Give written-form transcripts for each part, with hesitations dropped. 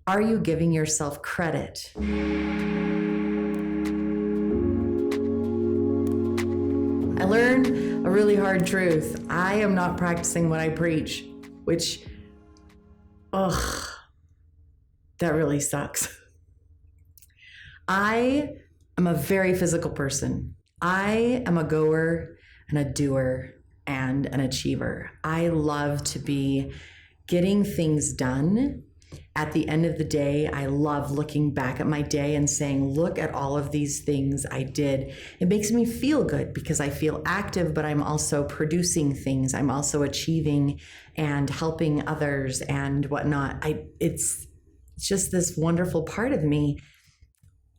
Are you giving yourself credit? I learned a really hard truth. I am not practicing what I preach, which, that really sucks. I am a very physical person. I am a goer and a doer and an achiever. I love to be getting things done. At the end of the day, I love looking back at my day and saying, look at all of these things I did. It makes me feel good because I feel active, but I'm also producing things. I'm also achieving and helping others and whatnot. It's just this wonderful part of me.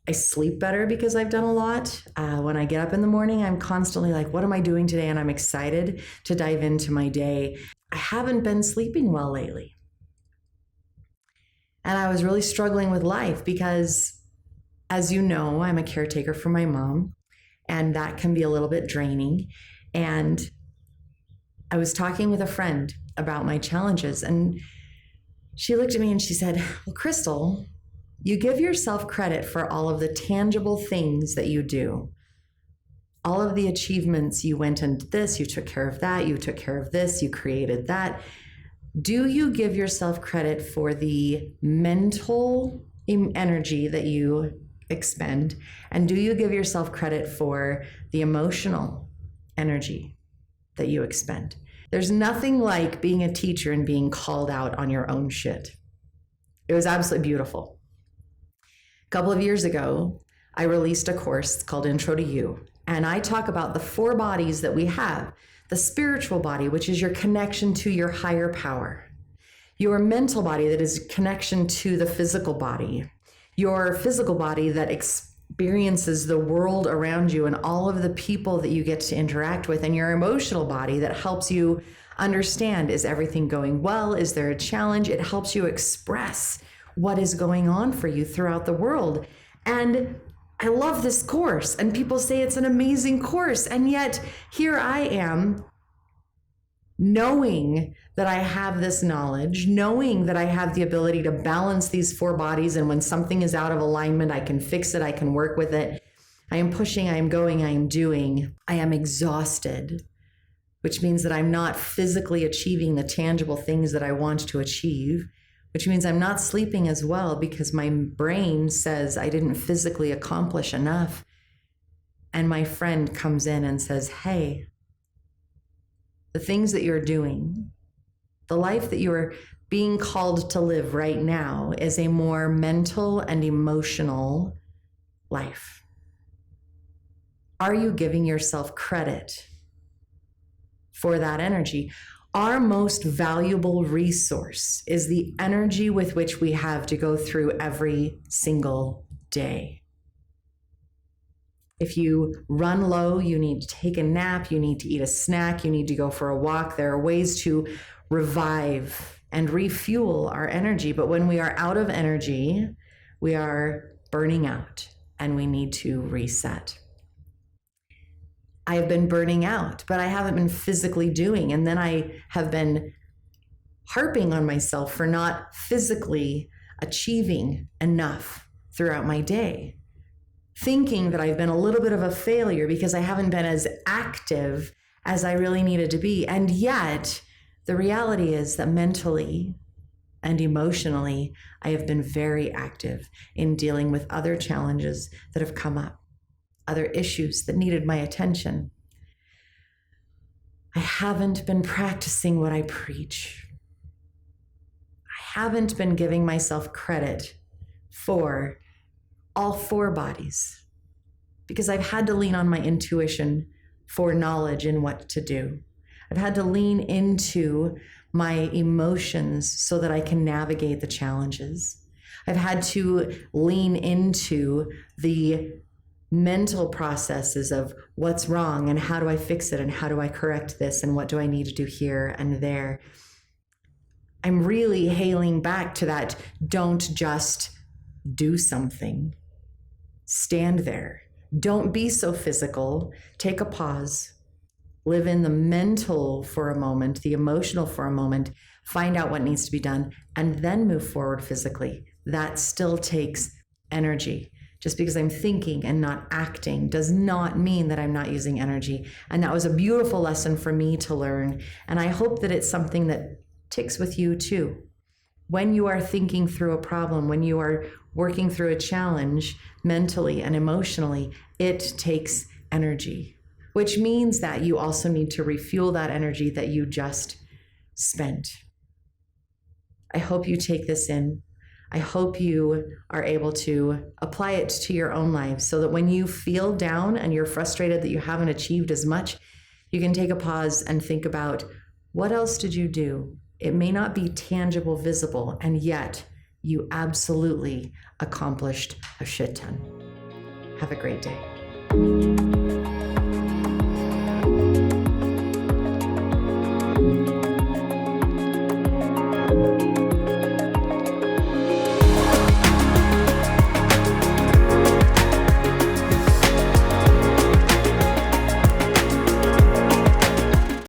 I sleep better because I've done a lot. When I get up in the morning, I'm constantly like, what am I doing today? And I'm excited to dive into my day. I haven't been sleeping well lately. And I was really struggling with life because, as you know, I'm a caretaker for my mom, and that can be a little bit draining. And I was talking with a friend about my challenges, and she looked at me and she said, well, Krystal, you give yourself credit for all of the tangible things that you do. All of the achievements, you went and did this, you took care of that, you took care of this, you created that. Do you give yourself credit for the mental energy that you expend? And do you give yourself credit for the emotional energy that you expend? There's nothing like being a teacher and being called out on your own shit. It was absolutely beautiful. A couple of years ago, I released a course called Intro to You, and I talk about the 4 bodies that we have. The spiritual body, which is your connection to your higher power. Your mental body, that is connection to the physical body. Your physical body that experiences the world around you and all of the people that you get to interact with. And your emotional body that helps you understand, is everything going well? Is there a challenge? It helps you express what is going on for you throughout the world. And I love this course, and people say it's an amazing course. And yet here I am, knowing that I have this knowledge, knowing that I have the ability to balance these 4 bodies. And when something is out of alignment, I can fix it. I can work with it. I am pushing, I am going, I am doing. I am exhausted, which means that I'm not physically achieving the tangible things that I want to achieve, which means I'm not sleeping as well because my brain says I didn't physically accomplish enough. And my friend comes in and says, hey, the things that you're doing, the life that you're being called to live right now is a more mental and emotional life. Are you giving yourself credit for that energy? Our most valuable resource is the energy with which we have to go through every single day. If you run low, you need to take a nap, you need to eat a snack, you need to go for a walk. There are ways to revive and refuel our energy. But when we are out of energy, we are burning out and we need to reset. I have been burning out, but I haven't been physically doing. And then I have been harping on myself for not physically achieving enough throughout my day, thinking that I've been a little bit of a failure because I haven't been as active as I really needed to be. And yet, the reality is that mentally and emotionally, I have been very active in dealing with other challenges that have come up, other issues that needed my attention. I haven't been practicing what I preach. I haven't been giving myself credit for all 4 bodies because I've had to lean on my intuition for knowledge in what to do. I've had to lean into my emotions so that I can navigate the challenges. I've had to lean into the mental processes of what's wrong and how do I fix it and how do I correct this and what do I need to do here and there. I'm really hailing back to that, don't just do something. Stand there. Don't be so physical. Take a pause. Live in the mental for a moment, the emotional for a moment, find out what needs to be done, and then move forward physically. that still takes energy. Just because I'm thinking and not acting does not mean that I'm not using energy. And that was a beautiful lesson for me to learn. And I hope that it's something that ticks with you too. When you are thinking through a problem, when you are working through a challenge mentally and emotionally, it takes energy, which means that you also need to refuel that energy that you just spent. I hope you take this in. I hope you are able to apply it to your own life so that when you feel down and you're frustrated that you haven't achieved as much, you can take a pause and think about, what else did you do? It may not be tangible, visible, and yet you absolutely accomplished a shit ton. Have a great day.